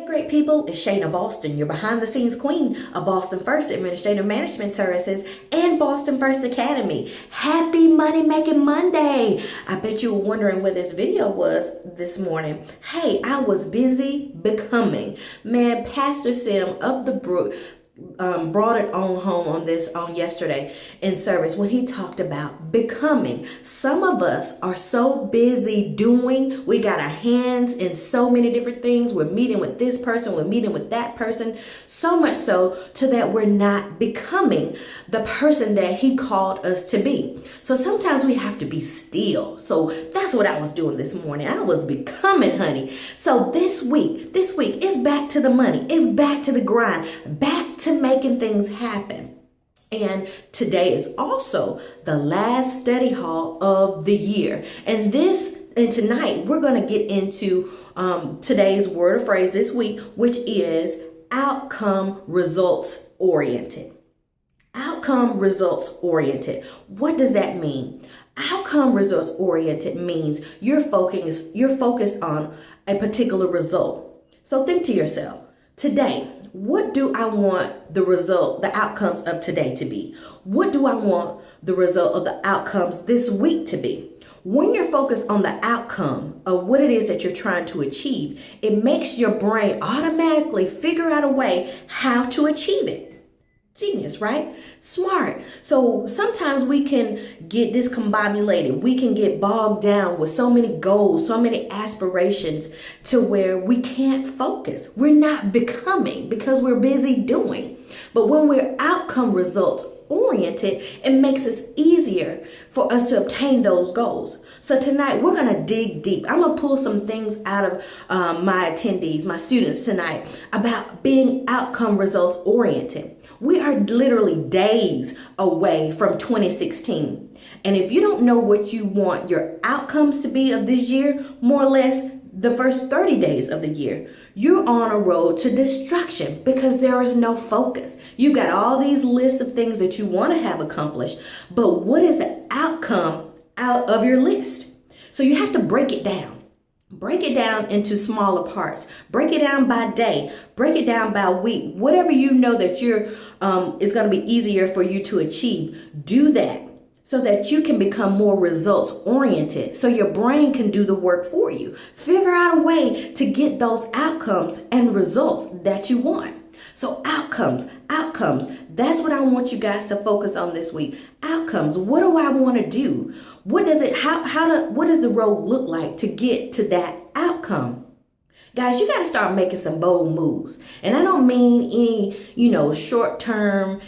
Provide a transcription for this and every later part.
great people, it's Shayna Boston, your behind the scenes queen of Boston First Administrative Management Services and Boston First Academy. Happy Money Making Monday. I bet you were wondering where this video was this morning. Hey, I was busy becoming. Man, Pastor Sim of the Brook brought it on home on yesterday in service when he talked about becoming. Some of us are so busy doing, we got our hands in so many different things. We're meeting with this person, we're meeting with that person, so much so to that we're not becoming the person that he called us to be. So sometimes we have to be still. So that's what I was doing this morning. I was becoming, honey. So this week it's back to the money. It's back to the grind, back to making things happen. And today is also the last study hall of the year. And tonight we're going to get into today's word or phrase this week, which is outcome results oriented. Outcome results oriented. What does that mean? Outcome results oriented means you're focused on a particular result. So think to yourself, today, what do I want the outcomes of today to be? What do I want the result of the outcomes this week to be? When you're focused on the outcome of what it is that you're trying to achieve, it makes your brain automatically figure out a way how to achieve it. Genius, right? Smart. So sometimes we can get discombobulated. We can get bogged down with so many goals, so many aspirations to where we can't focus. We're not becoming because we're busy doing. But when we're outcome results oriented, it makes it easier for us to obtain those goals. So tonight we're going to dig deep. I'm going to pull some things out of my attendees, my students tonight about being outcome results oriented. We are literally days away from 2016. And if you don't know what you want your outcomes to be of this year, more or less the first 30 days of the year, you're on a road to destruction because there is no focus. You've got all these lists of things that you want to have accomplished, but what is the outcome out of your list? So you have to break it down. Break it down into smaller parts. Break it down by day. Break it down by week. Whatever you know that is going to be easier for you to achieve, do that so that you can become more results oriented. So your brain can do the work for you. Figure out a way to get those outcomes and results that you want. So outcomes. That's what I want you guys to focus on this week. Outcomes. What do I want to do? What does the road look like to get to that outcome? Guys, you got to start making some bold moves. And I don't mean any, short-term,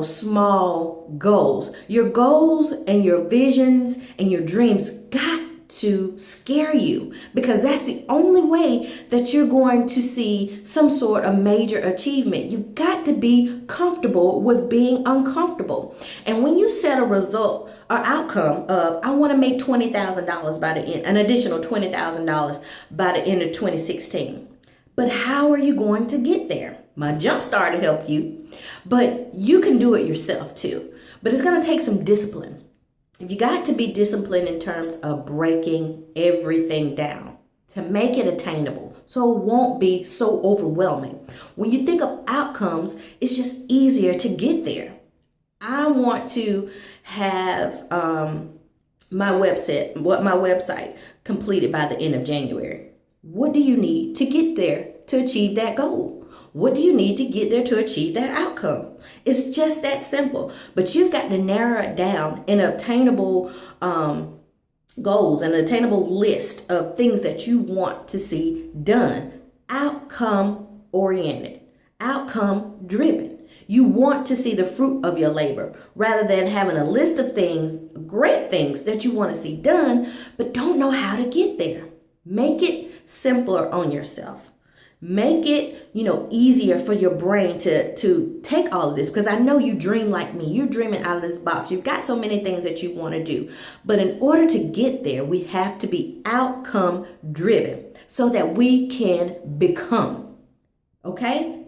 small goals. Your goals and your visions and your dreams got to scare you, because that's the only way that you're going to see some sort of major achievement. You've got to be comfortable with being uncomfortable. And when you set a result or outcome of, I want to make $20,000 by the end, an additional $20,000 by the end of 2016. But how are you going to get there? My Jumpstart to help you, but you can do it yourself too. But it's going to take some discipline. You got to be disciplined in terms of breaking everything down to make it attainable, so it won't be so overwhelming. When you think of outcomes, it's just easier to get there. I want to have my website completed by the end of January. What do you need to get there to achieve that goal? What do you need to get there to achieve that outcome? It's just that simple. But you've got to narrow it down in obtainable goals, an attainable list of things that you want to see done. Outcome oriented, outcome driven. You want to see the fruit of your labor rather than having a list of things, great things that you want to see done, but don't know how to get there. Make it simpler on yourself. Make it, easier for your brain to take all of this, because I know you dream like me. You're dreaming out of this box. You've got so many things that you want to do. But in order to get there, we have to be outcome driven so that we can become. Okay?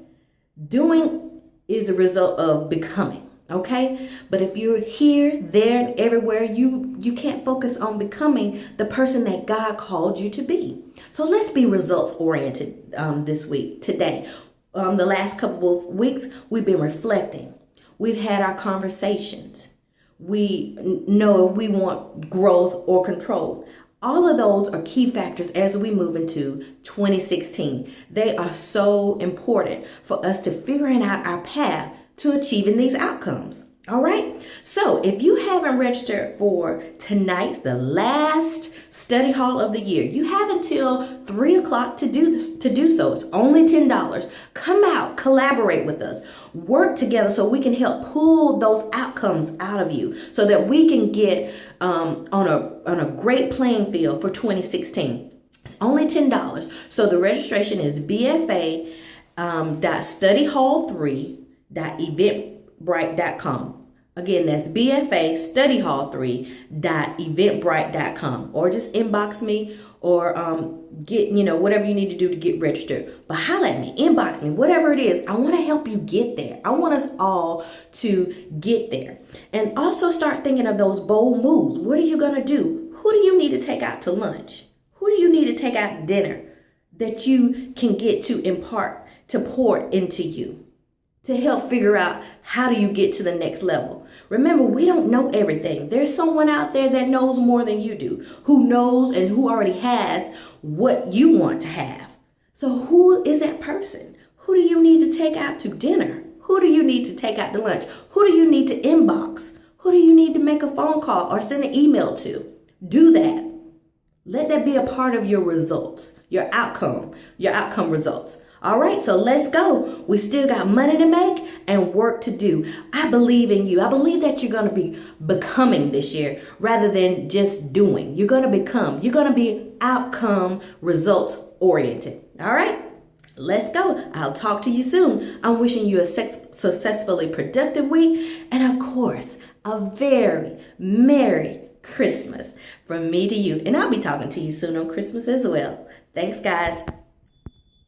Doing is the result of becoming. Okay? But if you're here, there, and everywhere, you can't focus on becoming the person that God called you to be. So let's be results oriented this week, today. The last couple of weeks, we've been reflecting. We've had our conversations. We know if we want growth or control. All of those are key factors as we move into 2016. They are so important for us to figuring out our path to achieving these outcomes. All right. So if you haven't registered for tonight's, the last study hall of the year, you have until 3 o'clock to do this, to do so. It's only $10. Come out, collaborate with us, work together so we can help pull those outcomes out of you so that we can get on a great playing field for 2016. It's only $10. So the registration is bfa.studyhall3.eventbrite.com. Again, that's bfastudyhall3.eventbrite.com, or just inbox me or get, whatever you need to do to get registered. But holla at me, inbox me, whatever it is. I want to help you get there. I want us all to get there. And also start thinking of those bold moves. What are you going to do? Who do you need to take out to lunch? Who do you need to take out to dinner that you can get to impart, to pour into you, to help figure out how do you get to the next level? Remember, we don't know everything. There's someone out there that knows more than you do, who knows and who already has what you want to have. So who is that person? Who do you need to take out to dinner? Who do you need to take out to lunch? Who do you need to inbox? Who do you need to make a phone call or send an email to? Do that. Let that be a part of your results, your outcome results. All right, so let's go. We still got money to make and work to do. I believe in you. I believe that you're going to be becoming this year rather than just doing. You're going to become. You're going to be outcome results oriented. All right, let's go. I'll talk to you soon. I'm wishing you a successfully productive week and, of course, a very Merry Christmas from me to you. And I'll be talking to you soon on Christmas as well. Thanks, guys.